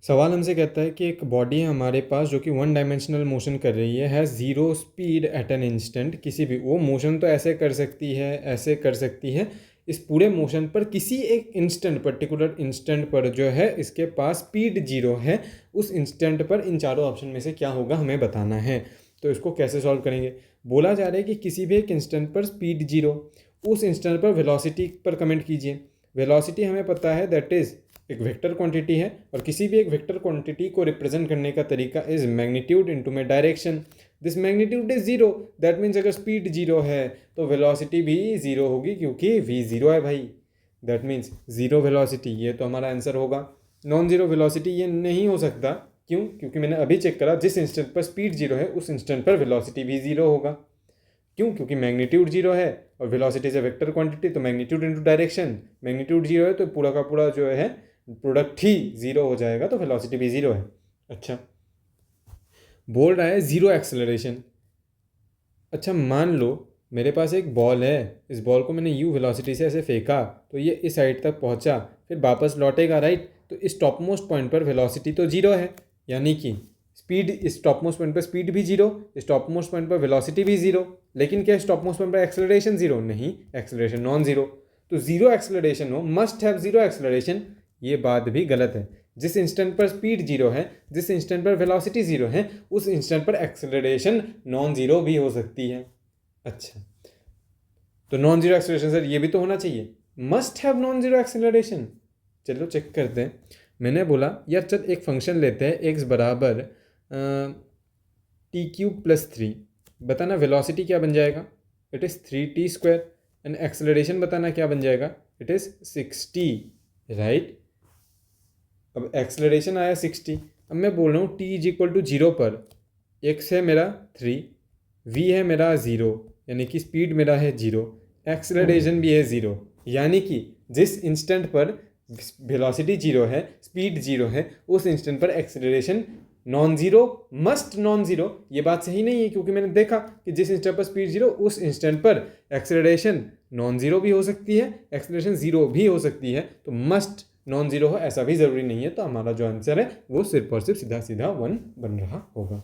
सवाल हमसे कहता है कि एक बॉडी है हमारे पास जो कि वन डायमेंशनल मोशन कर रही है, has zero speed at an instant. किसी भी वो मोशन तो ऐसे कर सकती है, ऐसे कर सकती है, इस पूरे मोशन पर किसी एक इंस्टेंट, पर्टिकुलर इंस्टेंट पर जो है इसके पास स्पीड जीरो है। उस इंस्टेंट पर इन चारों ऑप्शन में से क्या होगा हमें बताना है। तो इसको कैसे सॉल्व करेंगे? बोला जा रहा है कि किसी भी एक इंस्टेंट पर स्पीड जीरो, उस इंस्टेंट पर वेलोसिटी पर कमेंट कीजिए। वेलोसिटी हमें पता है दैट इज़ एक वेक्टर क्वांटिटी है, और किसी भी एक वेक्टर क्वांटिटी को रिप्रेजेंट करने का तरीका इज मैग्नीट्यूड इनटू में direction. This magnitude is zero, that means अगर स्पीड जीरो है तो वेलोसिटी भी जीरो होगी, क्योंकि v जीरो है भाई। दैट मीन्स जीरो वेलोसिटी, ये तो हमारा आंसर होगा। नॉन जीरो वेलोसिटी ये नहीं हो सकता। क्यों? क्योंकि मैंने अभी चेक करा, जिस इंस्टेंट पर स्पीड जीरो है उस इंस्टेंट पर वेलोसिटी भी जीरो होगा। क्यों? क्योंकि मैग्नीट्यूड जीरो है और velocity is a vector quantity, तो magnitude into direction, magnitude zero है तो पूरा का पूरा जो है प्रोडक्ट ही जीरो हो जाएगा, तो वेलोसिटी भी जीरो है। अच्छा, बोल रहा है जीरो एक्सेलरेशन। अच्छा, मान लो मेरे पास एक बॉल है, इस बॉल को मैंने यू वेलोसिटी से ऐसे फेंका तो ये इस साइड तक पहुंचा, फिर वापस लौटेगा, राइट। तो इस टॉप मोस्ट पॉइंट पर वेलोसिटी तो जीरो है, यानी कि स्पीड, इस टॉप मोस्ट पॉइंट पर स्पीड भी जीरो, इस टॉप मोस्ट पॉइंट पर वेलोसिटी भी जीरो। लेकिन क्या इस टॉप मोस्ट पॉइंट पर एक्सेलरेशन जीरो? नहीं, एक्सेलरेशन नॉन जीरो। तो जीरो एक्सेलरेशन हो, मस्ट हैव जीरो एक्सेलरेशन, ये बात भी गलत है। जिस इंस्टेंट पर स्पीड जीरो है, जिस इंस्टेंट पर वेलोसिटी जीरो है, उस इंस्टेंट पर एक्सेलरेशन नॉन जीरो भी हो सकती है। अच्छा, तो नॉन जीरो एक्सेलरेशन सर ये भी तो होना चाहिए, must have non zero acceleration. चलो चेक करते हैं। मैंने बोला यार चल एक फंक्शन लेते हैं, एक्स बराबर टी क्यूब प्लस थ्री। बताना वेलोसिटी क्या बन जाएगा? It is 3t²। And acceleration बताना क्या बन जाएगा? It is 60, right. अब एक्सेलरेशन आया 60। अब मैं बोल रहा हूँ t is equal to zero पर एक्स है मेरा 3, v है मेरा ज़ीरो, यानी कि स्पीड मेरा है जीरो, एक्सेलरेशन भी है ज़ीरो। यानी कि जिस इंस्टेंट पर वेलोसिटी जीरो है, स्पीड जीरो है, उस इंस्टेंट पर acceleration non zero, must non zero. ये बात सही नहीं है, क्योंकि मैंने देखा कि जिस इंस्टेंट पर स्पीड जीरो, उस इंस्टेंट पर एक्सेलरेशन नॉन जीरो भी हो सकती है, एक्सेलरेशन जीरो भी हो सकती है। तो मस्ट नॉन जीरो हो ऐसा भी ज़रूरी नहीं है। तो हमारा जो आंसर है वो सिर्फ और सिर्फ सीधा सीधा 1 बन रहा होगा।